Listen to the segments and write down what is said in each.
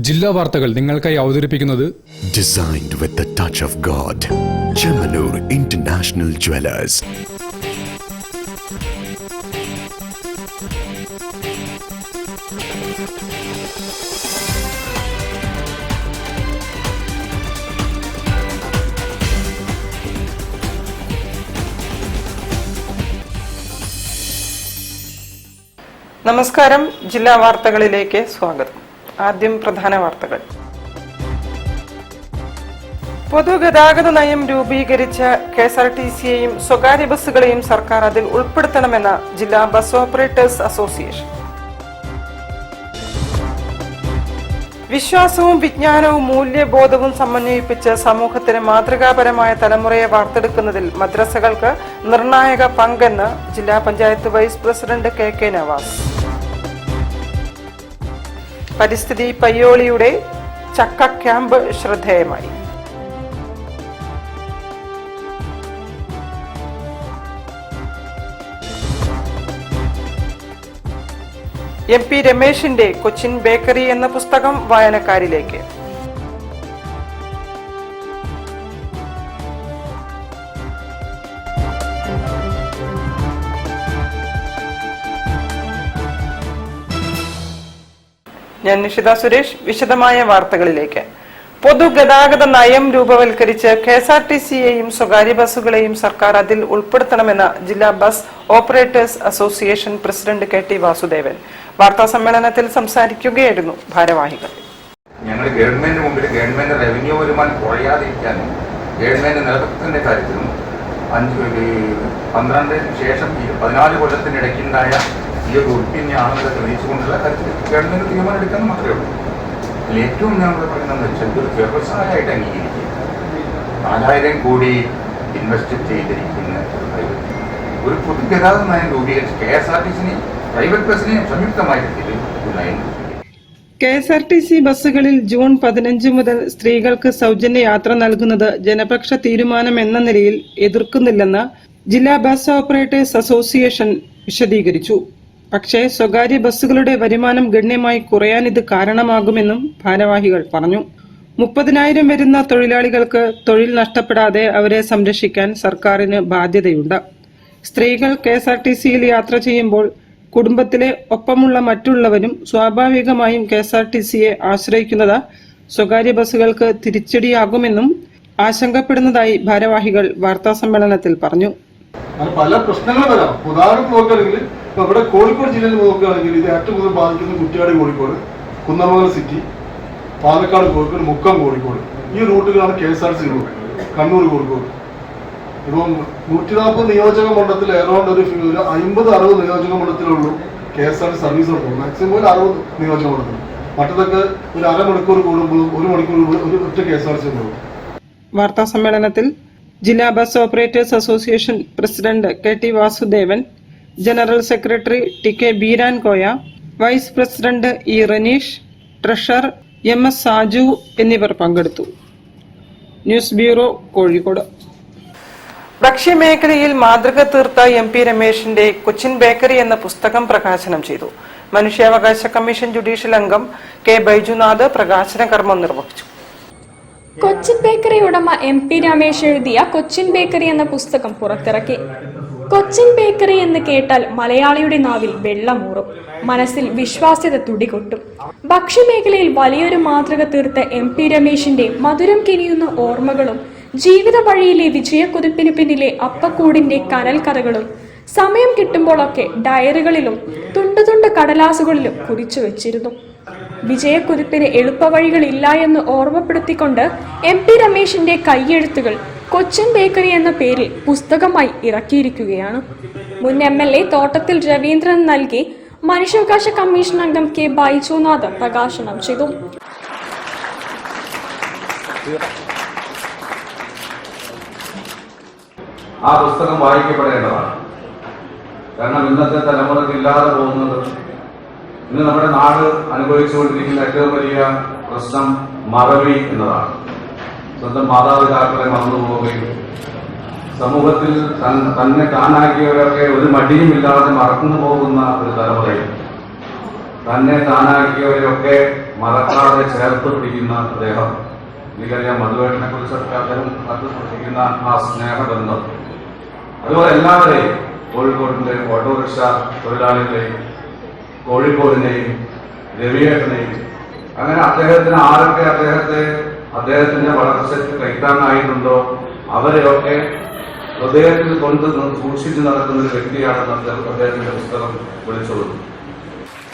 ജില്ലാ വാർത്തകൾ നിങ്ങൾക്കായി അവതരിപ്പിക്കുന്നത് Designed with the touch of God. Chemanur International Jewelers. നമസ്കാരം. ജില്ലാ വാർത്തകളിലേക്ക് സ്വാഗതം. ആദ്യം പ്രധാന വാർത്തകൾ. പൊതുഗതാഗത നയം രൂപീകരിച്ച KSRTCയെയും സ്വകാര്യ ബസ്സുകളെയും സർക്കാർ അതിൽ ഉൾപ്പെടുത്തണമെന്ന ജില്ലാ ബസ് ഓപ്പറേറ്റേഴ്സ് അസോസിയേഷൻ. വിശ്വാസവും വിജ്ഞാനവും മൂല്യബോധവും സമന്വയിപ്പിച്ച് സമൂഹത്തിന് മാതൃകാപരമായ തലമുറയെ വാർത്തെടുക്കുന്നതിൽ മദ്രസകൾക്ക് നിർണായക പങ്കെന്ന് ജില്ലാ panchayat vice president KK Navas. പരിസ്ഥിതി പയ്യോളിയുടെ ചക്ക ക്യാമ്പ് ശ്രദ്ധേയമായി. MP രമേശിന്റെ കൊച്ചിൻ ബേക്കറി എന്ന പുസ്തകം വായനക്കാരിലേക്ക്. ഞാൻ നിഷിത സുരേഷ്. വിശദമായ വാർത്തകളിലേക്ക്. പൊതുഗതാഗത നയം രൂപവൽക്കരിച്ച് KSRTCയെയും സ്വകാര്യ ബസ്സുകളെയും സർക്കാർ അതിൽ ഉൾപ്പെടുത്തണമെന്ന ജില്ലാ bus operators association president KT Vasudevan വാർത്താ സമ്മേളനത്തിൽ സംസാരിക്കുകയായിരുന്നു ഭാരവാഹികൾ. ഞങ്ങൾ ഗവൺമെന്റിന് മുമ്പിൽ ഗവൺമെന്റ് റവന്യൂ വരുമാനം കുറയാതിരിക്കാനും ഗവൺമെന്റ് നിലനിർത്തലിന്റെ കാര്യത്തിലും 12 ശേഷം 14 കൊല്ലത്തിനിടയ്ക്കുണ്ടായ ഈ ഒരു ഉൾപ്പിന്നെയാണെന്ന് തെളിയിച്ചുകൊണ്ടുള്ള കാര്യത്തിൽ ഗവൺമെന്റ് തീരുമാനം എടുക്കാനും മാത്രമേ ഉള്ളൂ. അതിൽ ഏറ്റവും ഞങ്ങൾ പറയുന്നതെന്ന് വെച്ചാൽ ഒരു വ്യവസായമായിട്ട് അംഗീകരിക്കുക. 4000 കോടി ഇൻവെസ്റ്റ് ചെയ്തിരിക്കുന്ന ഒരു പൊതുഗതാഗത നയം രൂപീകരിച്ച് KSRTCനെയും പ്രൈവറ്റ് ബസ്സിനെയും സംയുക്തമായിട്ട് നയം. KSRTC ബസ്സുകളിൽ ജൂൺ 15 മുതൽ സ്ത്രീകൾക്ക് സൗജന്യ യാത്ര നൽകുന്നത് ജനപക്ഷ തീരുമാനം എന്ന നിലയിൽ എതിർക്കുന്നില്ലെന്ന് ജില്ലാ ബസ് ഓപ്പറേറ്റേഴ്സ് അസോസിയേഷൻ വിശദീകരിച്ചു. പക്ഷേ സ്വകാര്യ ബസ്സുകളുടെ വരുമാനം ഗണ്യമായി കുറയാൻ ഇത് കാരണമാകുമെന്നും ഭാരവാഹികൾ പറഞ്ഞു. 30,000 വരുന്ന തൊഴിലാളികൾക്ക് തൊഴിൽ നഷ്ടപ്പെടാതെ അവരെ സംരക്ഷിക്കാൻ സർക്കാരിന് ബാധ്യതയുണ്ട്. സ്ത്രീകൾ KSRTCയിൽ യാത്ര ചെയ്യുമ്പോൾ കുടുംബത്തിലെ ഒപ്പമുള്ള മറ്റുള്ളവരും സ്വാഭാവികമായും KSRTCയെ ആശ്രയിക്കുന്നത് സ്വകാര്യ ബസ്സുകൾക്ക് തിരിച്ചടിയാകുമെന്നും ആശങ്കപ്പെടുന്നതായി ഭാരവാഹികൾ വാർത്താ സമ്മേളനത്തിൽ പറഞ്ഞു. പല പ്രശ്നങ്ങൾ വരാം. ഉദാഹരണം നോക്കുകയാണെങ്കിൽ ഇപ്പൊ ഇവിടെ കോഴിക്കോട് ജില്ലയിൽ നോക്കുകയാണെങ്കിൽ ഇത് ഏറ്റവും കൂടുതൽ ബാധിക്കുന്ന കുറ്റ്യാടി കോഴിക്കോട്, കുന്നമംഗലം സിറ്റി, പാലക്കാട് കോഴിക്കോട്, മുക്കം കോഴിക്കോട്, ഈ റൂട്ടുകളാണ് KSRTC റൂട്ട്. കണ്ണൂർ കോഴിക്കോട് ഇപ്പം 140 നിയോജക മണ്ഡലത്തിൽ ഏറൗണ്ട് ഒരു 50-60 നിയോജക മണ്ഡലത്തിലുള്ളൂ KSRTC സർവീസ് നടത്തും. മാക്സിമം ഒരു 60 നിയോജക മണ്ഡലത്തിൽ. മറ്റതൊക്കെ ഒരു അരമണിക്കൂർ കൂടുമ്പോഴും 1 മണിക്കൂർ ഒരു ഒറ്റ KSRTC ഉണ്ടാവും. വാർത്താ സമ്മേളനത്തിൽ ജില്ലാ bus operators association president KT Vasudevan, general secretary TK Beeran Koya, vice president E Ranish, treasurer MS Saju എന്നിവർ പങ്കെടുത്തു. News bureau, Kozhikode. ഭക്ഷ്യമേഖലയിൽ മാതൃക തീർത്ത MP രമേശിന്റെ കൊച്ചിൻ ബേക്കറി എന്ന പുസ്തകം പ്രകാശനം ചെയ്തു. മനുഷ്യാവകാശ കമ്മീഷൻ ജുഡീഷ്യൽ അംഗം K ബൈജുനാഥ് പ്രകാശന കർമ്മം നിർവഹിച്ചു. കൊച്ചിൻ ബേക്കറി ഉടമ MP രമേശ് എഴുതിയ കൊച്ചിൻ ബേക്കറി എന്ന പുസ്തകം പുറത്തിറക്കി. കൊച്ചിൻ ബേക്കറി എന്ന് കേട്ടാൽ മലയാളിയുടെ നാവിൽ വെള്ളമൂറും, മനസ്സിൽ വിശ്വാസ്യത തുടികൊട്ടും. ഭക്ഷ്യമേഖലയിൽ വലിയൊരു മാതൃക തീർത്ത MP രമേശിന്റെ മധുരം കിനിയുന്ന ഓർമ്മകളും ജീവിത വഴിയിലെ വിജയക്കുതിപ്പിന് പിന്നിലെ അപ്പക്കൂടിന്റെ കനൽ കഥകളും സമയം കിട്ടുമ്പോഴൊക്കെ ഡയറികളിലും തുണ്ട് കടലാസുകളിലും കുറിച്ചു വെച്ചിരുന്നു. വിജയക്കുതിപ്പിന് എളുപ്പവഴികളില്ല എന്ന് ഓർമ്മപ്പെടുത്തിക്കൊണ്ട് MP രമേശിന്റെ കൈയെഴുത്തുകൾ കൊച്ചിൻ ബേക്കറി എന്ന പേരിൽ പുസ്തകമായി ഇറക്കിയിരിക്കുകയാണ്. മുൻ MLA തോട്ടത്തിൽ രവീന്ദ്രൻ നൽകി മനുഷ്യാവകാശ കമ്മീഷൻ അംഗം K ബൈജുനാഥ് പ്രകാശനം ചെയ്തു. ആ പുസ്തകം വായിക്കപ്പെടേണ്ടതാണ്. കാരണം ഇന്നത്തെ തലമുറക്ക് ഇല്ലാതെ പോകുന്നത്, ഇന്ന് നമ്മുടെ നാട് അനുഭവിച്ചുകൊണ്ടിരിക്കുന്ന ഏറ്റവും വലിയ പ്രശ്നം മറവി എന്നതാണ്. സ്വന്തം മാതാപിതാക്കളെ മറന്നുപോവുകയും സമൂഹത്തിൽ തന്നെ താനാക്കിയവരൊക്കെ ഒരു മടിയുമില്ലാതെ മറന്നു പോകുന്ന ഒരു തലമുറയിൽ തന്നെ താനാക്കിയവരൊക്കെ മറക്കാതെ ചേർത്ത് പിടിക്കുന്ന അദ്ദേഹം, എനിക്കറിയാം മധുവേട്ടനെ കുറിച്ചൊക്കെ അദ്ദേഹം പിടിക്കുന്ന ആ സ്നേഹബന്ധം, അതുപോലെ എല്ലാവരെയും, കോഴിക്കോടിൻ്റെ ഓട്ടോറിക്ഷ തൊഴിലാളികളെയും കോഴിക്കോടിനെയും രവിയേട്ടനെയും, അങ്ങനെ അദ്ദേഹത്തിന് ആരൊക്കെ അദ്ദേഹത്തിന്റെ വളർച്ചയ്ക്ക് കൈത്താങ്ങായിട്ടുണ്ടോ അവരെയൊക്കെ ഹൃദയത്തിൽ കൊണ്ട് സൂക്ഷിച്ചു നടക്കുന്ന ഒരു വ്യക്തിയാണെന്ന് അദ്ദേഹത്തിന്റെ പുസ്തകം വിളിച്ചോളൂ.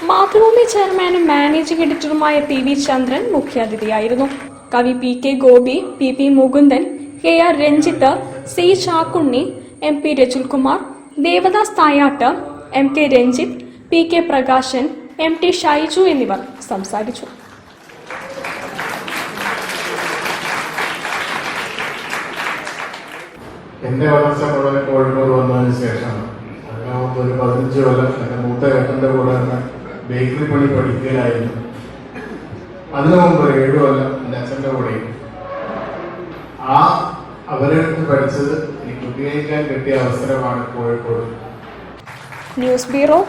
മാതൃഭൂമി ചെയർമാനും മാനേജിംഗ് എഡിറ്ററുമായ PV ചന്ദ്രൻ മുഖ്യാതിഥിയായിരുന്നു. കവി PK Gopi, PP Mukundan, KR Ranjith, C Chakkunni, MP രജുൽകുമാർ, Devdas Thayat, MK Ranjith, PK Prakashan, MT Shaiju എന്നിവർ സംസാരിച്ചു. എൻ്റെ വളർച്ച മുഴുവൻ കോഴിക്കോട് വന്നതിന് ശേഷമാണ്. അതിനകത്ത് ഒരു 15 കൊല്ലം എൻ്റെ മൂത്ത ഏട്ടൻ്റെ കൂടെ തന്നെ ബേക്കറി പണി പഠിക്കലായിരുന്നു. അതിനു മുമ്പ് 7 കൊല്ലം എൻ്റെ അച്ഛൻ്റെ കൂടെയും. അവരെടുത്ത് പഠിച്ചത് എനിക്ക് ഉപയോഗിക്കാൻ കിട്ടിയ അവസരമാണ് കോഴിക്കോട്. News bureau,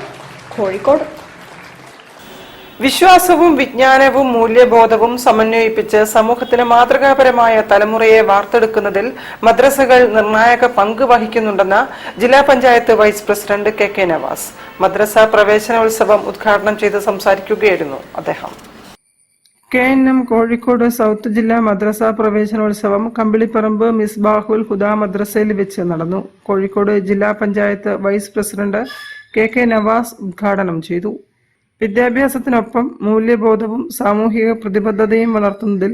Kozhikode. വിശ്വാസവും വിജ്ഞാനവും മൂല്യബോധവും സമന്വയിപ്പിച്ച് സമൂഹത്തിന് മാതൃകാപരമായ തലമുറയെ വാർത്തെടുക്കുന്നതിൽ മദ്രസകൾ നിർണായക പങ്ക് വഹിക്കുന്നുണ്ടെന്ന് ജില്ലാ panchayat vice president KK Navas മദ്രസ പ്രവേശനോത്സവം ഉദ്ഘാടനം ചെയ്ത് സംസാരിക്കുകയായിരുന്നു അദ്ദേഹം. KNM കോഴിക്കോട് സൗത്ത് ജില്ലാ മദ്രസ പ്രവേശനോത്സവം കമ്പിളിപ്പറമ്പ് മിസ്ബാഹുൽ ഹുദ മദ്രസയിൽ വെച്ച് നടന്നു. കോഴിക്കോട് ജില്ലാ panchayat vice president KK Navas ഉദ്ഘാടനം ചെയ്തു. വിദ്യാഭ്യാസത്തിനൊപ്പം മൂല്യബോധവും സാമൂഹിക പ്രതിബദ്ധതയും വളർത്തുന്നതിൽ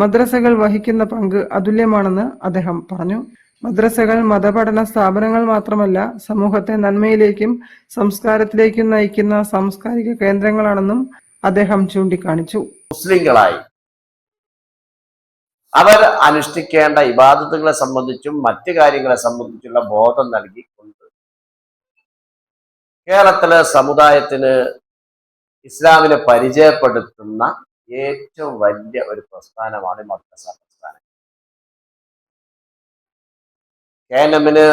മദ്രസകൾ വഹിക്കുന്ന പങ്ക് അതുല്യമാണെന്ന് അദ്ദേഹം പറഞ്ഞു. മദ്രസകൾ മതപഠന സ്ഥാപനങ്ങൾ മാത്രമല്ല, സമൂഹത്തെ നന്മയിലേക്കും സംസ്കാരത്തിലേക്കും നയിക്കുന്ന സാംസ്കാരിക കേന്ദ്രങ്ങളാണെന്നും അദ്ദേഹം ചൂണ്ടിക്കാണിച്ചു. മുസ്ലിങ്ങളായി അവർ അനുഷ്ഠിക്കേണ്ട ഇബാദത്തുകളെ സംബന്ധിച്ചും മറ്റു കാര്യങ്ങളെ സംബന്ധിച്ചുള്ള ബോധം നൽകിക്കൊണ്ട് കേരളത്തിലെ സമുദായത്തിന് ഇസ്ലാമിനെ പരിചയപ്പെടുത്തുന്ന ഏറ്റവും വലിയ ഒരു പ്രസ്ഥാനമാണ് മദ്രസ പ്രസ്ഥാനം. KNMന്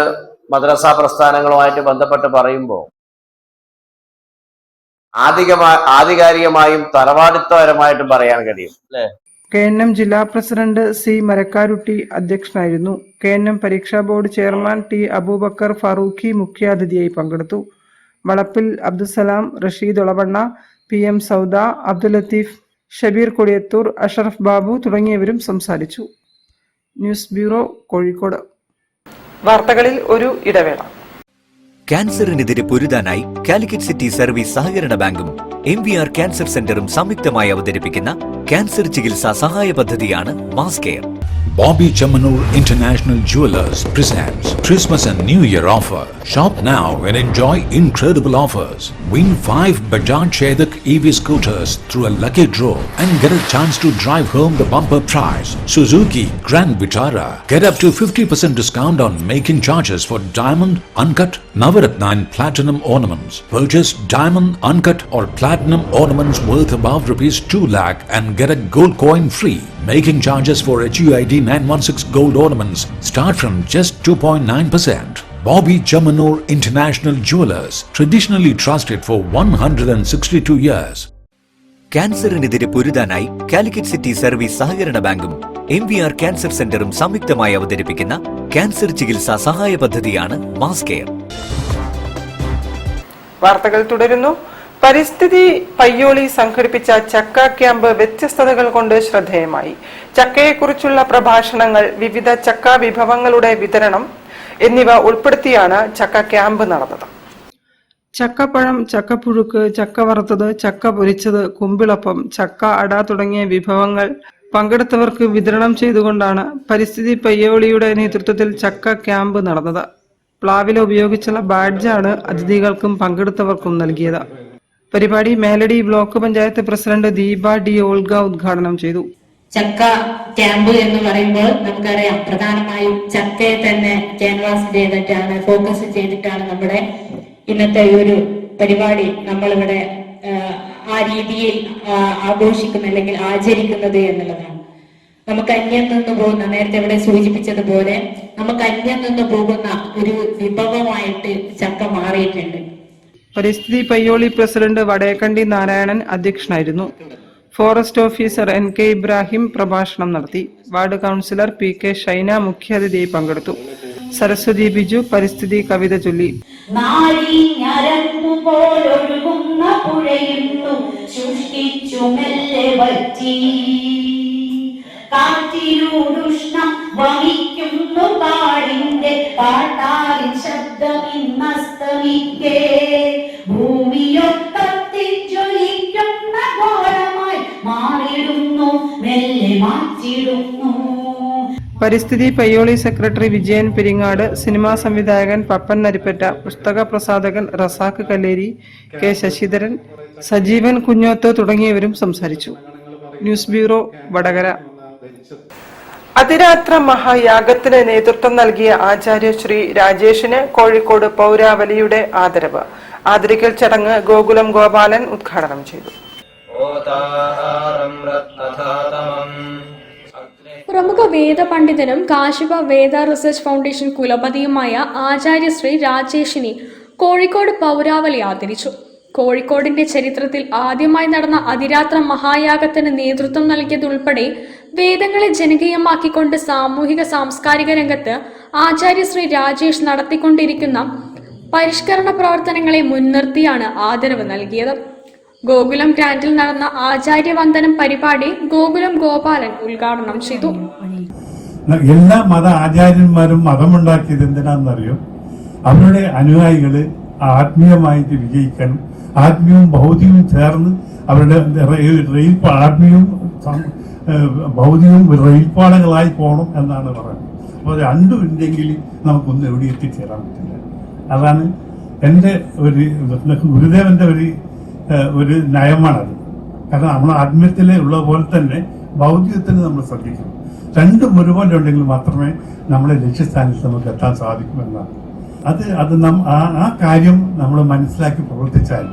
മദ്രസ പ്രസ്ഥാനങ്ങളുമായിട്ട് ബന്ധപ്പെട്ട് പറയുമ്പോൾ ആധികാരികമായും തറവാടിത്തപരമായിട്ടും പറയാൻ കഴിയും, അല്ലേ? KNM ജില്ലാ പ്രസിഡന്റ് C മരക്കാരുട്ടി അധ്യക്ഷനായിരുന്നു. KNM പരീക്ഷാ board chairman T Aboobacker Farooqi മുഖ്യാതിഥിയായി പങ്കെടുത്തു. വളപ്പിൽ അബ്ദുസലാം, റഷീദ് ഒളവണ്ണ, PM സൗദ, അബ്ദുൽ ലത്തീഫ്, ഷബീർ കൊടിയത്തൂർ, അഷറഫ് ബാബു തുടങ്ങിയവരും സംസാരിച്ചു. News bureau, Kozhikode. വാർത്തകളിൽ ഒരു ഇടവേള. ക്യാൻസറിനെതിരെ പൊരുതാനായി കാലിക്കറ്റ് സിറ്റി സർവീസ് സഹകരണ ബാങ്കും MVR ക്യാൻസർ സെന്ററും സംയുക്തമായി അവതരിപ്പിക്കുന്ന ക്യാൻസർ ചികിത്സാ സഹായ പദ്ധതിയാണ് mass care. Bobby Chamanur International Jewelers presents Christmas and New Year offer. Shop now and enjoy incredible offers. Win 5 Bajaj Chetak EV scooters through a lucky draw and get a chance to drive home the bumper prize Suzuki Grand Vitara. Get up to 50% discount on making charges for diamond, uncut, Navaratna and platinum ornaments. Purchase diamond, uncut or platinum ornaments worth above ₹2 lakh and get a gold coin free. Making charges for HUID 916 gold ornaments start from just 2.9%. Bobby Chamanur International Jewelers, traditionally trusted for 162 years. ക്യാൻസറിനെതിരെ പൊരുതാനായി Calicut city service സഹകരണ ബാങ്കും MVR cancer സെന്ററും സംയുക്തമായി അവതരിപ്പിക്കുന്ന cancer ചികിത്സാ സഹായ പദ്ധതിയാണ് മാസ് കെയർ. വാർത്തകൾ തുടരുന്നു. പരിസ്ഥിതി പയ്യോളി സംഘടിപ്പിച്ച ചക്ക ക്യാമ്പ് വ്യത്യസ്തതകൾ കൊണ്ട് ശ്രദ്ധേയമായി. ചക്കയെക്കുറിച്ചുള്ള പ്രഭാഷണങ്ങൾ, വിവിധ ചക്ക വിഭവങ്ങളുടെ വിതരണം എന്നിവ ഉൾപ്പെടുത്തിയാണ് ചക്ക ക്യാമ്പ് നടന്നത്. ചക്കപ്പഴം, ചക്കപ്പുഴുക്ക്, ചക്ക വറുത്തത്, ചക്ക പൊരിച്ചത്, കുമ്പിളപ്പം, ചക്ക അട തുടങ്ങിയ വിഭവങ്ങൾ പങ്കെടുത്തവർക്ക് വിതരണം ചെയ്തുകൊണ്ടാണ് പരിസ്ഥിതി പയ്യോളിയുടെ നേതൃത്വത്തിൽ ചക്ക ക്യാമ്പ് നടന്നത്. പ്ലാവില ഉപയോഗിച്ചുള്ള ബാഡ്ജാണ് അതിഥികൾക്കും പങ്കെടുത്തവർക്കും നൽകിയത്. പരിപാടി Meladi block panchayat president Deepa D. Olga ഉദ്ഘാടനം ചെയ്തു. ചക്ക ക്യാമ്പ് എന്ന് പറയുമ്പോൾ നമുക്കറിയാം, പ്രധാനമായും ചക്കയെ തന്നെ ക്യാൻവാസ് ചെയ്തിട്ടാണ്, ഫോക്കസ് ചെയ്തിട്ടാണ് നമ്മുടെ ഇന്നത്തെ ഒരു പരിപാടി നമ്മളിവിടെ ആ രീതിയിൽ ആഘോഷിക്കുന്ന അല്ലെങ്കിൽ ആചരിക്കുന്നത് എന്നുള്ളതാണ്. നമുക്ക് അന്യം നിന്ന് പോകുന്ന, നേരത്തെ ഇവിടെ സൂചിപ്പിച്ചതുപോലെ നമുക്ക് അന്യം നിന്ന് പോകുന്ന ഒരു വിഭവമായിട്ട് ചക്ക മാറിയിട്ടുണ്ട്. പരിസ്ഥിതി പയ്യോളി പ്രസിഡന്റ് വടേക്കണ്ടി നാരായണൻ അധ്യക്ഷനായിരുന്നു. ഫോറസ്റ്റ് ഓഫീസർ NK ഇബ്രാഹിം പ്രഭാഷണം നടത്തി. വാർഡ് കൗൺസിലർ PK ഷൈന മുഖ്യാതിഥിയായി പങ്കെടുത്തു. സരസ്വതി ബിജു പരിസ്ഥിതി കവിത ചൊല്ലി. കാറ്റിലൂടുഷ്ണം വഹിക്കുന്നു കാടിന്റെ കാട്ടാറിൻ ശബ്ദമിന്നസ്തമിക്കേ ഭൂമിയൊക്കത്തിൽ ജ്വലിക്കുന്ന ഘോരമായി മാറിടുന്നു മെല്ലെ മാറ്റിടുന്നു. പരിസ്ഥിതി പയ്യോളി സെക്രട്ടറി വിജയൻ പെരിങ്ങാട്, സിനിമാ സംവിധായകൻ പപ്പൻ നരിപ്പറ്റ, പുസ്തക പ്രസാധകൻ റസാഖ് കല്ലേരി, K ശശിധരൻ, സജീവൻ കുഞ്ഞോത്ത് തുടങ്ങിയവരും സംസാരിച്ചു. News bureau, Vadakara. അതിരാത്ര മഹായാഗത്തിന് നേതൃത്വം നൽകിയ ആചാര്യ ശ്രീ രാജേഷിന് കോഴിക്കോട് പൗരാവലിയുടെ ആദരവ്. ആദരിക്കൽ ചടങ്ങ് ഗോകുലം ഗോപാലൻ ഉദ്ഘാടനം ചെയ്തു. പ്രമുഖ വേദ പണ്ഡിതനും കാശിപ വേദ റിസർച്ച് ഫൗണ്ടേഷൻ കുലപതിയുമായ ആചാര്യ ശ്രീ രാജേഷിനെ കോഴിക്കോട് പൗരാവലി ആദരിച്ചു. കോഴിക്കോടിന്റെ ചരിത്രത്തിൽ ആദ്യമായി നടന്ന അതിരാത്ര മഹായാഗത്തിന് നേതൃത്വം നൽകിയതുൾപ്പെടെ വേദങ്ങളെ ജനകീയമാക്കിക്കൊണ്ട് സാമൂഹിക സാംസ്കാരിക രംഗത്ത് ആചാര്യ ശ്രീ രാജേഷ് നടത്തിക്കൊണ്ടിരിക്കുന്ന പരിഷ്കരണ പ്രവർത്തനങ്ങളെ മുൻനിർത്തിയാണ് ആദരവ് നൽകിയത്. ഗോകുലം ഗ്രാൻഡിൽ നടന്ന ആചാര്യവന്ദനം പരിപാടി ഗോകുലം ഗോപാലൻ ഉദ്ഘാടനം ചെയ്തു. എല്ലാ മത ആചാര്യന്മാരും മതമുണ്ടാക്കിയത് എന്തിനാണെന്നറിയോ? അവരുടെ അനുയായികള് ആത്മീയമായിട്ട് വിജയിക്കാനും ആത്മീയവും ഭൗതികവും ചേർന്ന് അവരുടെ ആത്മീയവും ഭൗതികവും റെയിൽപാളങ്ങളായി പോകണം എന്നാണ് പറയുന്നത്. അപ്പോൾ രണ്ടും ഉണ്ടെങ്കിൽ നമുക്കൊന്നും എവിടെ എത്തിച്ചേരാൻ പറ്റില്ല. അതാണ് എൻ്റെ ഒരു ഗുരുദേവന്റെ ഒരു നയമാണത്. കാരണം നമ്മൾ ആത്മീയത്തിലെ ഉള്ള പോലെ തന്നെ ഭൗതികത്തിന് നമ്മൾ ശ്രദ്ധിക്കണം. രണ്ടും ഒരുപോലെ ഉണ്ടെങ്കിൽ മാത്രമേ നമ്മളെ ലക്ഷ്യസ്ഥാനത്ത് നമുക്ക് എത്താൻ സാധിക്കുമെന്നാണ്. അത് ആ കാര്യം നമ്മൾ മനസ്സിലാക്കി പ്രവർത്തിച്ചാൽ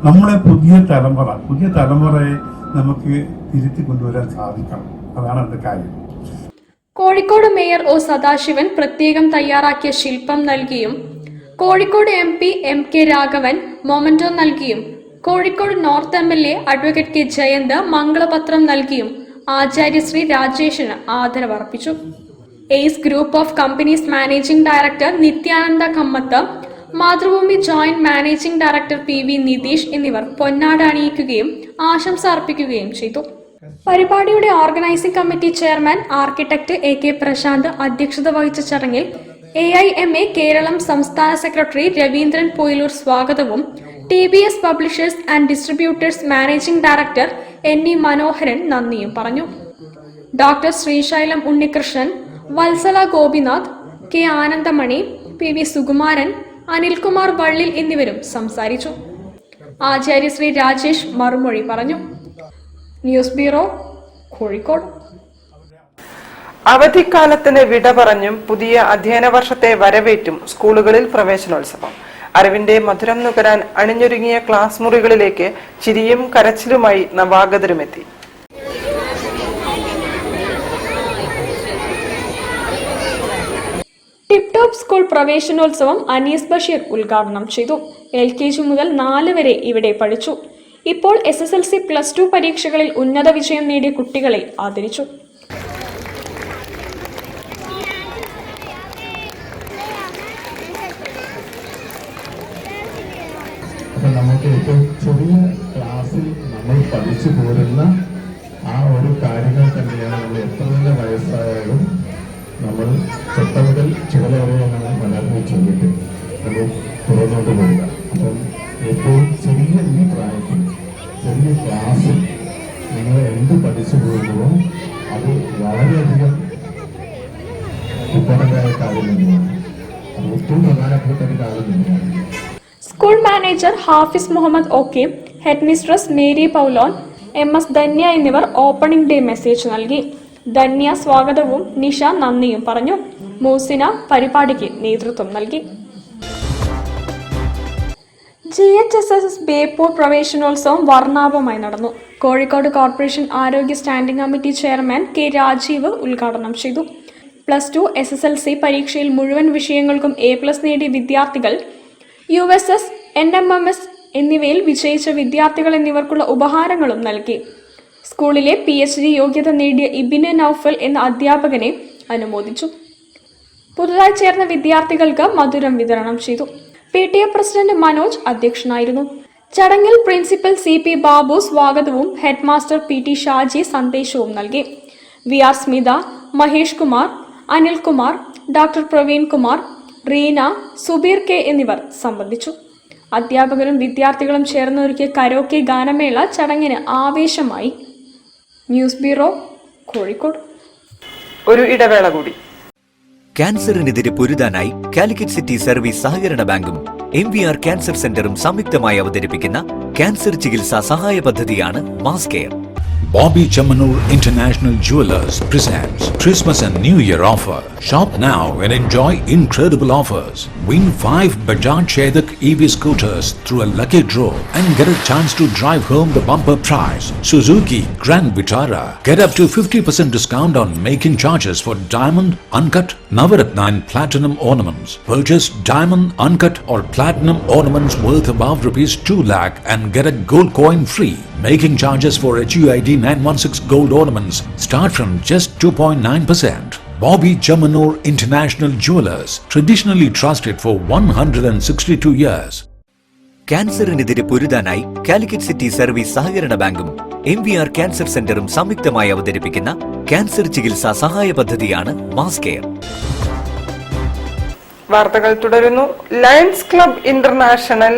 നമ്മളെ പുതിയ തലമുറയെ നമുക്ക് തിരുത്തി കൊണ്ടുവരാൻ സാധിക്കണം. അതാണ് അതിന്റെ കാര്യം. കോഴിക്കോട് മേയർ ഒ സദാശിവൻ പ്രത്യേകം തയ്യാറാക്കിയ ശില്പം നൽകിയും Kozhikode MP MK Raghavan memento നൽകിയും Kozhikode north MLA advocate K Jayanth മംഗളപത്രം നൽകിയും ആചാര്യ ശ്രീ രാജേഷിന് ആദരവർപ്പിച്ചു. Ace group of companies managing director Nithyananda Kamath, Mathrubhumi joint managing director PV Nitheesh എന്നിവർ പൊന്നാട അണിയിക്കുകയും ആശംസ അർപ്പിക്കുകയും ചെയ്തു. പരിപാടിയുടെ organising committee chairman architect AK Prasanth അധ്യക്ഷത വഹിച്ച ചടങ്ങിൽ AIMA കേരളം സംസ്ഥാന സെക്രട്ടറി രവീന്ദ്രൻ പൊയിലൂർ സ്വാഗതവും TBS publishers and distributors managing director NE Manoharan നന്ദിയും പറഞ്ഞു. Doctor Srisailam Unnikrishnan, Vatsala Gopinath, K Anandamani, PV Sukumaran, Anilkumar Vallil എന്നിവരും സംസാരിച്ചു. ആചാര്യ ശ്രീ രാജേഷ് മറുമൊഴി പറഞ്ഞു. News bureau, Kozhikode. അവധിക്കാലത്തിന് വിട പറഞ്ഞും പുതിയ അധ്യയന വർഷത്തെ വരവേറ്റും സ്കൂളുകളിൽ പ്രവേശനോത്സവം. അറിവിന്റെ മധുരം നുകരാൻ അണിഞ്ഞൊരുങ്ങിയ ക്ലാസ് മുറികളിലേക്ക് ചിരിയും കരച്ചിലുമായി നവാഗതരുമെത്തി. ടിപ് ടോപ്പ് സ്കൂൾ പ്രവേശനോത്സവം അനീസ് ബഷീർ ഉദ്ഘാടനം ചെയ്തു. LKG മുതൽ 4 വരെ ഇവിടെ പഠിച്ചു. ഇപ്പോൾ SSLC +2 പരീക്ഷകളിൽ ഉന്നത വിജയം നേടിയ കുട്ടികളെ ആദരിച്ചു. നമുക്ക് ഏറ്റവും ചെറിയ ക്ലാസ്സിൽ നമ്മൾ പഠിച്ചു പോരുന്ന ആ ഒരു കാര്യങ്ങൾ തന്നെയാണ് നമ്മൾ എത്ര തന്നെ വയസ്സായാലും നമ്മൾ ചെട്ട മുതൽ ചുവല വരെയാണ് വളർന്നു ചെയ്തിട്ട് നമ്മൾ തുറന്നുകൊണ്ട് പോവുക. അപ്പം ഏറ്റവും ചെറിയ ഈ പ്രായത്തിൽ ചെറിയ ക്ലാസ്സിൽ നിങ്ങൾ എന്ത് പഠിച്ചു പോകുന്നുവോ അത് വളരെയധികം ഇമ്പോർട്ടൻ്റായ കാര്യം തന്നെയാണ്. അത് ഏറ്റവും പ്രധാനപ്പെട്ട ഒരു കാര്യം തന്നെയാണ്. School manager Hafiz Muhammad OK, head mistress Mary Paulon, MS Dhanya എന്നിവർ ഓപ്പണിംഗ് ഡേ മെസ്സേജ് നൽകി. ധന്യ സ്വാഗതവും നിഷ നന്ദിയും പറഞ്ഞു. മൂസിന പരിപാടിക്ക് നേതൃത്വം നൽകി. GHSS ബേപ്പൂർ പ്രവേശനോത്സവം വർണ്ണാഭമായി നടന്നു. കോഴിക്കോട് കോർപ്പറേഷൻ ആരോഗ്യ standing committee chairman K Rajeev ഉദ്ഘാടനം ചെയ്തു. +2 SSLC പരീക്ഷയിൽ മുഴുവൻ വിഷയങ്ങൾക്കും A+ നേടിയ വിദ്യാർത്ഥികൾ, USS, NMMS എന്നിവയിൽ വിജയിച്ച വിദ്യാർത്ഥികൾ എന്നിവർക്കുള്ള ഉപഹാരങ്ങളും നൽകി. സ്കൂളിലെ PhD യോഗ്യത നേടിയ ഇബിന് നൌഫൽ എന്ന അധ്യാപകനെ അനുമോദിച്ചു. പുതുതായി ചേർന്ന വിദ്യാർത്ഥികൾക്ക് മധുരം വിതരണം ചെയ്തു. PTA പ്രസിഡന്റ് മനോജ് അധ്യക്ഷനായിരുന്നു. ചടങ്ങിൽ പ്രിൻസിപ്പൽ CP ബാബു സ്വാഗതവും ഹെഡ് മാസ്റ്റർ PT ഷാജി സന്ദേശവും നൽകി. VR Smitha, Mahesh Kumar, Anilkumar, doctor Praveen Kumar, Reena, Subeer K എന്നിവർ സംബന്ധിച്ചു. അധ്യാപകരും വിദ്യാർത്ഥികളും ചേർന്നൊരുക്കിയ കരോക്കെ ഗാനമേള ചടങ്ങിന് ആവേശമായി. News bureau, Kozhikode. ഒരു ഇടവേള കൂടി. ക്യാൻസറിനെതിരെ പൊരുതാനായി കാലിക്കറ്റ് സിറ്റി സർവീസ് സഹകരണ ബാങ്കും MVR ക്യാൻസർ സെന്ററും സംയുക്തമായി അവതരിപ്പിക്കുന്ന ക്യാൻസർ ചികിത്സാ സഹായ പദ്ധതിയാണ് mass care. Bobby Chamanur International Jewelers presents Christmas and New Year offer. Shop now and enjoy incredible offers. Win 5 Bajaj Chetak EV scooters through a lucky draw and get a chance to drive home the bumper prize. Suzuki Grand Vitara. Get up to 50% discount on making charges for diamond, uncut, Navaratna and platinum ornaments. Purchase diamond, uncut or platinum ornaments worth above rupees 2 lakh and get a gold coin free. Making charges for HUID 916 gold ornaments start from just 2.9%. Bobby Chamanur International Jewelers, traditionally trusted for 162 years. ക്യാൻസറിനെതിരെ പൊരുതാനായി Calicut city service സഹകരണ ബാങ്കും MVR cancer സെന്ററും സംയുക്തമായി അവതരിപ്പിക്കുന്ന cancer ചികിത്സാ സഹായ പദ്ധതിയാണ് മാസ് കെയർ. വാർത്തകൾ തുടരുന്നു. Lions club international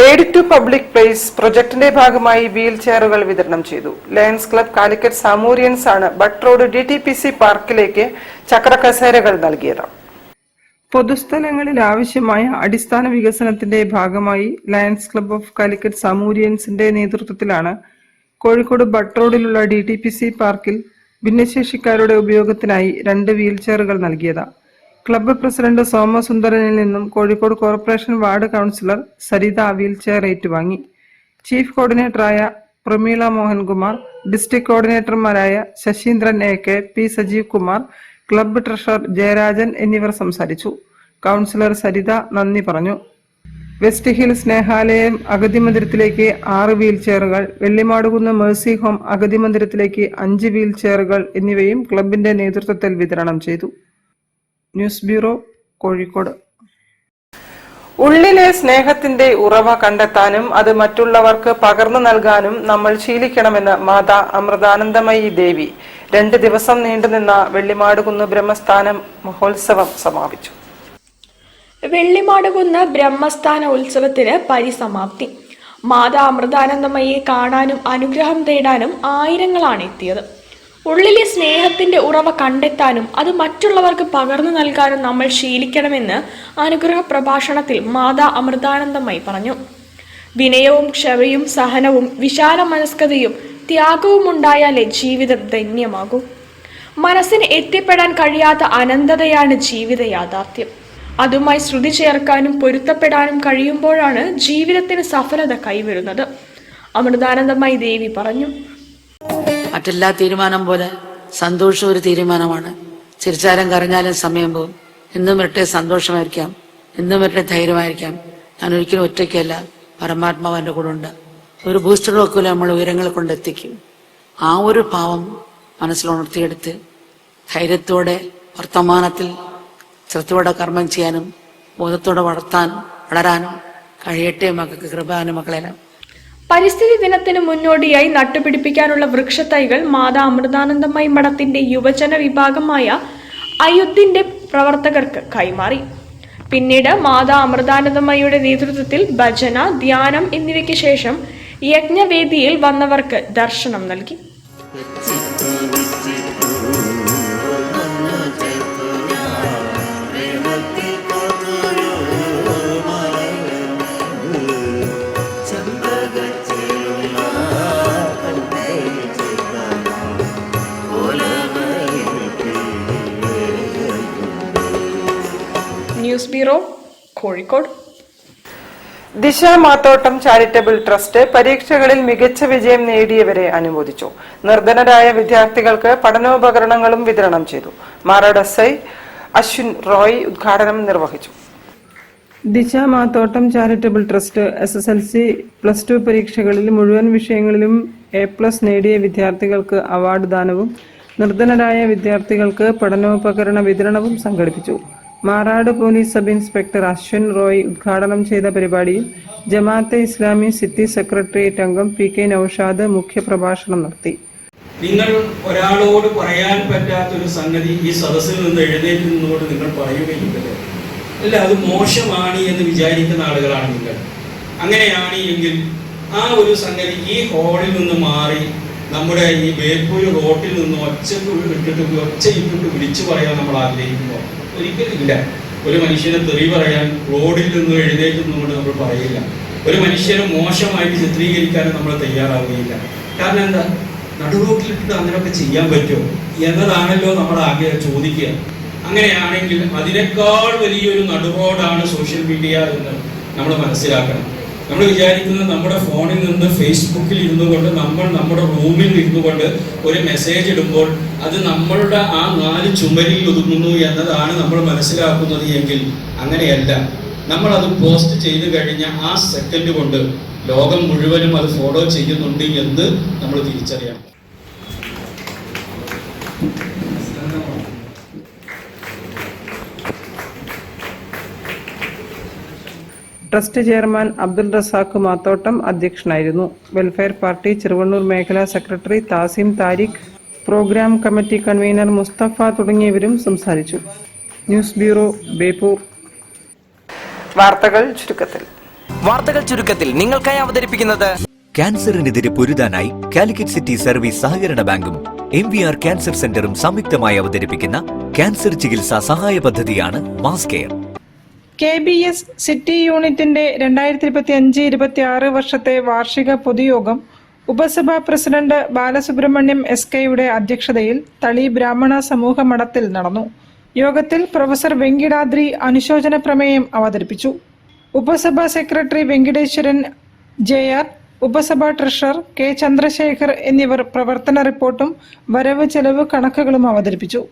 aid to public place പ്രൊജക്ടിന്റെ ഭാഗമായി വീൽ ചെയറുകൾ വിതരണം ചെയ്തു. ലയൺസ് ക്ലബ് കാലിക്കറ്റ് സാമൂരിയൻസ് ആണ് ബട്ട് റോഡ് DTPC പാർക്കിലേക്ക് ചക്രകസേരകൾ നൽകിയത്. പൊതുസ്ഥലങ്ങളിൽ ആവശ്യമായ അടിസ്ഥാന വികസനത്തിന്റെ ഭാഗമായി ലയൺസ് ക്ലബ് ഓഫ് കാലിക്കറ്റ് സാമൂരിയൻസിന്റെ നേതൃത്വത്തിലാണ് കോഴിക്കോട് ബട്ട് റോഡിലുള്ള DTPC പാർക്കിൽ ഭിന്നശേഷിക്കാരുടെ ഉപയോഗത്തിനായി 2 വീൽ ചെയറുകൾ നൽകിയത്. ക്ലബ്ബ് പ്രസിഡന്റ് സോമസുന്ദരനിൽ നിന്നും Kozhikode corporation ward councillor Saritha wheel chair ഏറ്റുവാങ്ങി. ചീഫ് കോർഡിനേറ്ററായ പ്രമീള മോഹൻകുമാർ, ഡിസ്ട്രിക്ട് കോർഡിനേറ്റർമാരായ Sasheendran AK, P Sajeev Kumar, club treasurer Jayarajan എന്നിവർ സംസാരിച്ചു. കൗൺസിലർ സരിത നന്ദി പറഞ്ഞു. വെസ്റ്റ് ഹിൽ സ്നേഹാലയം അഗതി മന്ദിരത്തിലേക്ക് 6 വീൽ ചെയറുകൾ, വെള്ളിമാടുകുന്ന് മേഴ്സി ഹോം അഗതി മന്ദിരത്തിലേക്ക് 5 വീൽ ചെയറുകൾ എന്നിവയും ക്ലബിന്റെ നേതൃത്വത്തിൽ വിതരണം ചെയ്തു. News bureau, Kozhikode. ഉള്ളിലെ സ്നേഹത്തിന്റെ ഉറവ കണ്ടെത്താനും അത് മറ്റുള്ളവർക്ക് പകർന്നു നൽകാനും നമ്മൾ ശീലിക്കണമെന്ന് മാതാ അമൃതാനന്ദമയി ദേവി 2 ദിവസം നീണ്ടുനിന്ന വെള്ളിമാടുകുന്ന് ബ്രഹ്മസ്ഥാന മഹോത്സവം സമാപിച്ചു. വെള്ളിമാടുകുന്ന് ബ്രഹ്മസ്ഥാന ഉത്സവത്തിന് പരിസമാപ്തി. മാതാ അമൃതാനന്ദമയെ കാണാനും അനുഗ്രഹം തേടാനും ആയിരങ്ങളാണ് എത്തിയത്. ഉള്ളിലെ സ്നേഹത്തിന്റെ ഉറവ കണ്ടെത്താനും അത് മറ്റുള്ളവർക്ക് പകർന്നു നൽകാനും നമ്മൾ ശീലിക്കണമെന്ന് അനുഗ്രഹ പ്രഭാഷണത്തിൽ മാതാ അമൃതാനന്ദമയി പറഞ്ഞു. വിനയവും ക്ഷമയും സഹനവും വിശാല മനസ്കതയും ത്യാഗവും ഉണ്ടായാലേ ജീവിതം ധന്യമാകൂ. മനസ്സിന് എത്തിപ്പെടാൻ കഴിയാത്ത അനന്തതയാണ് ജീവിത യാഥാർത്ഥ്യം. അതുമായി ശ്രുതി ചേർക്കാനും പൊരുത്തപ്പെടാനും കഴിയുമ്പോഴാണ് ജീവിതത്തിന് സഫലത കൈവരുന്നത്. അമൃതാനന്ദമയി ദേവി പറഞ്ഞു. മറ്റെല്ലാ തീരുമാനം പോലെ സന്തോഷം ഒരു തീരുമാനമാണ്. ചിരിച്ചാലും കരഞ്ഞാലും സമയം പോകും. ഇന്നും വരട്ടെ സന്തോഷമായിരിക്കാം, ഇന്നും വരട്ടെ ധൈര്യമായിരിക്കാം. ഞാൻ ഒരിക്കലും ഒറ്റയ്ക്കല്ല, പരമാത്മാവ് എൻ്റെ കൂടെ ഉണ്ട്. ഒരു ബൂസ്റ്റർ വെക്കൂല നമ്മൾ ഉയരങ്ങൾ കൊണ്ടെത്തിക്കും. ആ ഒരു ഭാവം മനസ്സിലുണർത്തിയെടുത്ത് ധൈര്യത്തോടെ വർത്തമാനത്തിൽ ശ്രദ്ധയോടെ കർമ്മം ചെയ്യാനും ബോധത്തോടെ വളരാനും കഴിയട്ടെ മക്കൾക്ക് കൃപാനുമക്കളെല്ലാം. പരിസ്ഥിതി ദിനത്തിന് മുന്നോടിയായി നട്ടുപിടിപ്പിക്കാനുള്ള വൃക്ഷത്തൈകൾ മാതാ അമൃതാനന്ദമയി മഠത്തിന്റെ യുവജന വിഭാഗമായ അയുദ്ധിന്റെ പ്രവർത്തകർക്ക് കൈമാറി. പിന്നീട് മാതാ അമൃതാനന്ദമയിയുടെ നേതൃത്വത്തിൽ ഭജന, ധ്യാനം എന്നിവയ്ക്ക് ശേഷം യജ്ഞവേദിയിൽ വന്നവർക്ക് ദർശനം നൽകി. News bureau, Kozhikode. ദിശ മാത്തോട്ടം ചാരിറ്റബിൾ ട്രസ്റ്റ് പരീക്ഷകളിൽ മികച്ച വിജയം നേടിയവരെ അനുമോദിച്ചു. നിർധനരായ വിദ്യാർത്ഥികൾക്ക് പഠനോപകരണങ്ങളും വിതരണം ചെയ്തു. മാറാട് SI അശ്വിൻ റോയ് ഉദ്ഘാടനം നിർവഹിച്ചു. ദിശ മാത്തോട്ടം ചാരിറ്റബിൾ ട്രസ്റ്റ് SSLC, +2 പരീക്ഷകളിൽ മുഴുവൻ വിഷയങ്ങളിലും A+ നേടിയ വിദ്യാർത്ഥികൾക്ക് അവാർഡ് ദാനവും നിർധനരായ വിദ്യാർത്ഥികൾക്ക് പഠനോപകരണ വിതരണവും സംഘടിപ്പിച്ചു. Marad police sub inspector Ashwin Roy ഉദ്ഘാടനം ചെയ്ത പരിപാടിയിൽ ജമാഅത്തെ ഇസ്ലാമി സിറ്റി സെക്രട്ടേറിയറ്റ് അംഗം PK നൌഷാദ് മുഖ്യപ്രഭാഷണം നടത്തി. നിങ്ങൾ ഒരാളോട് പറയാൻ പറ്റാത്തൊരു സംഗതി ഈ സദസ്സിൽ നിന്ന് എഴുന്നേറ്റ് നിന്നുകൊണ്ട് നിങ്ങൾ പറയുകയില്ലല്ലോ. അല്ല, അത് മോശമാണ് എന്ന് വിചാരിക്കുന്ന ആളുകളാണ് നിങ്ങൾ. അങ്ങനെയാണ് എങ്കിൽ ആ ഒരു സംഗതി ഈ ഹാളിൽ നിന്ന് മാറി നമ്മുടെ ഈ ബേപ്പൂർ റോട്ടിൽ നിന്ന് ഒച്ചയിട്ട് വിളിച്ചു പറയാൻ നമ്മൾ ആഗ്രഹിക്കുമ്പോൾ ഒരിക്കലില്ല. ഒരു മനുഷ്യനെ തെറി പറയാൻ റോഡിൽ നിന്ന് എഴുന്നേറ്റ് നിന്നുകൊണ്ട് നമ്മൾ പറയില്ല. ഒരു മനുഷ്യനെ മോശമായിട്ട് ചിത്രീകരിക്കാനും നമ്മൾ തയ്യാറാവുകയില്ല. കാരണം എന്താ, നടുറോട്ടിലിട്ടിട്ട് അങ്ങനെയൊക്കെ ചെയ്യാൻ പറ്റുമോ എന്നതാണല്ലോ നമ്മൾ ആകെ ചോദിക്കുക. അങ്ങനെയാണെങ്കിൽ അതിനേക്കാൾ വലിയൊരു നടുറോഡാണ് സോഷ്യൽ മീഡിയ എന്ന് നമ്മൾ മനസ്സിലാക്കണം. നമ്മൾ വിചാരിക്കുന്നത് നമ്മുടെ ഫോണിൽ നിന്ന് ഫേസ്ബുക്കിൽ ഇരുന്നു കൊണ്ട് നമ്മൾ നമ്മുടെ റൂമിൽ ഇരുന്നു കൊണ്ട് ഒരു മെസ്സേജ് ഇടുമ്പോൾ അത് നമ്മളുടെ ആ 4 ചുമരിൽ ഒതുങ്ങുന്നു എന്നതാണ് നമ്മൾ മനസ്സിലാക്കുന്നത് എങ്കിൽ അങ്ങനെയല്ല. നമ്മളത് പോസ്റ്റ് ചെയ്ത് കഴിഞ്ഞ ആ സെക്കൻഡ് കൊണ്ട് ലോകം മുഴുവനും അത് ഫോളോ ചെയ്യുന്നുണ്ട് എന്ന് നമ്മൾ തിരിച്ചറിയണം. ട്രസ്റ്റ് ചെയർമാൻ അബ്ദുൾ റസാഖ് മാത്തോട്ടം അധ്യക്ഷനായിരുന്നു. വെൽഫെയർ പാർട്ടി ചെറുവണ്ണൂർ മേഖലാ secretary Thasim Thariq, programme committee convener Musthafa തുടങ്ങിയവരും സംസാരിച്ചു. News bureau, Beypore. വാർത്തകൾ ചുരുക്കത്തിൽ നിങ്ങൾക്കായി അവതരിപ്പിക്കുന്നത് ക്യാൻസറിനെതിരെ പൊരുതാനായി കാലിക്കറ്റ് സിറ്റി സർവീസ് സഹകരണ ബാങ്കും MVR ക്യാൻസർ സെന്ററും സംയുക്തമായി അവതരിപ്പിക്കുന്ന ക്യാൻസർ ചികിത്സാ സഹായ പദ്ധതിയാണ് മാസ് കെയർ. KBS സിറ്റി യൂണിറ്റിന്റെ 2025-26 വർഷത്തെ വാർഷിക പൊതുയോഗം ഉപസഭാ പ്രസിഡന്റ് ബാലസുബ്രഹ്മണ്യം SK-യുടെ അധ്യക്ഷതയിൽ തളി ബ്രാഹ്മണ സമൂഹ മഠത്തിൽ നടന്നു. യോഗത്തിൽ പ്രൊഫസർ വെങ്കിടാദ്രി അനുശോചന പ്രമേയം അവതരിപ്പിച്ചു. ഉപസഭാ സെക്രട്ടറി വെങ്കിടേശ്വരൻ JR, ഉപസഭാ ട്രഷറർ K ചന്ദ്രശേഖർ എന്നിവർ പ്രവർത്തന റിപ്പോർട്ടും വരവ് ചെലവ് കണക്കുകളും അവതരിപ്പിച്ചു.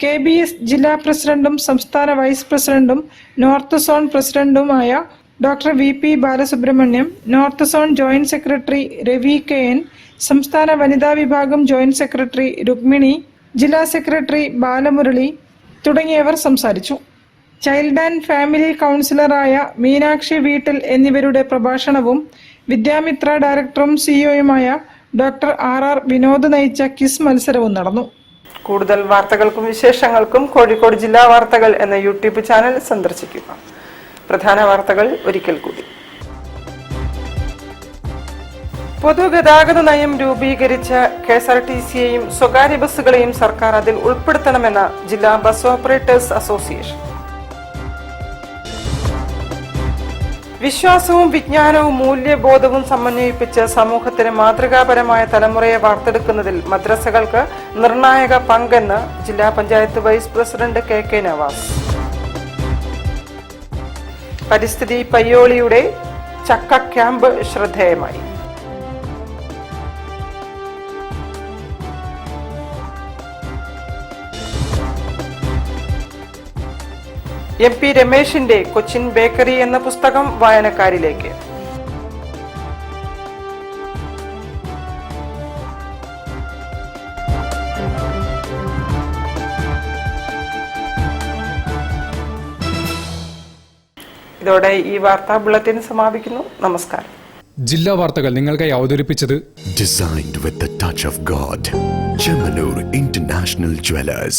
KBS ജില്ലാ പ്രസിഡന്റും സംസ്ഥാന വൈസ് പ്രസിഡന്റും നോർത്ത് സോൺ പ്രസിഡന്റുമായ doctor VP Balasubramanyam, north zone joint secretary Ravi KN, സംസ്ഥാന വനിതാ വിഭാഗം ജോയിന്റ് സെക്രട്ടറി രുക്മിണി, ജില്ലാ സെക്രട്ടറി ബാലമുരളി തുടങ്ങിയവർ സംസാരിച്ചു. ചൈൽഡ് ആൻഡ് ഫാമിലി കൗൺസിലറായ മീനാക്ഷി വീട്ടിൽ എന്നിവരുടെ പ്രഭാഷണവും വിദ്യാമിത്ര ഡയറക്ടറും CEO-യുമായ ഡോക്ടർ RR വിനോദ് നയിച്ച ക്വിസ് മത്സരവും നടന്നു. കൂടുതൽ വാർത്തകൾക്കും വിശേഷങ്ങൾക്കും കോഴിക്കോട് ജില്ലാ വാർത്തകൾ എന്ന യൂട്യൂബ് ചാനൽ സന്ദർശിക്കുക. പ്രധാന വാർത്തകൾ ഒരിക്കൽ കൂടി. പൊതുഗതാഗത നയം രൂപീകരിച്ച KSRTC-യെയും സ്വകാര്യ ബസ്സുകളെയും സർക്കാർ അതിൽ ഉൾപ്പെടുത്തണമെന്ന ജില്ലാ ബസ് ഓപ്പറേറ്റേഴ്സ് അസോസിയേഷൻ. വിശ്വാസവും വിജ്ഞാനവും മൂല്യബോധവും സമന്വയിപ്പിച്ച് സമൂഹത്തിന് മാതൃകാപരമായ തലമുറയെ വാർത്തെടുക്കുന്നതിൽ മദ്രസകൾക്ക് നിർണായക പങ്കെന്ന് ജില്ലാ panchayat vice president KK Navas. പരിസ്ഥിതി പയ്യോളിയുടെ ചക്ക ക്യാമ്പ് ശ്രദ്ധേയമായി. MP രമേശിന്റെ കൊച്ചിൻ ബേക്കറി എന്ന പുസ്തകം വായനക്കാരിലേക്ക്. ഇതോടെ ഈ വാർത്താ ബുള്ളറ്റിൻ സമാപിക്കുന്നു. നമസ്കാരം. ജില്ലാ വാർത്തകൾ നിങ്ങൾക്കായി അവതരിപ്പിച്ചത് Designed with the touch of God. Chemanur International Jewelers.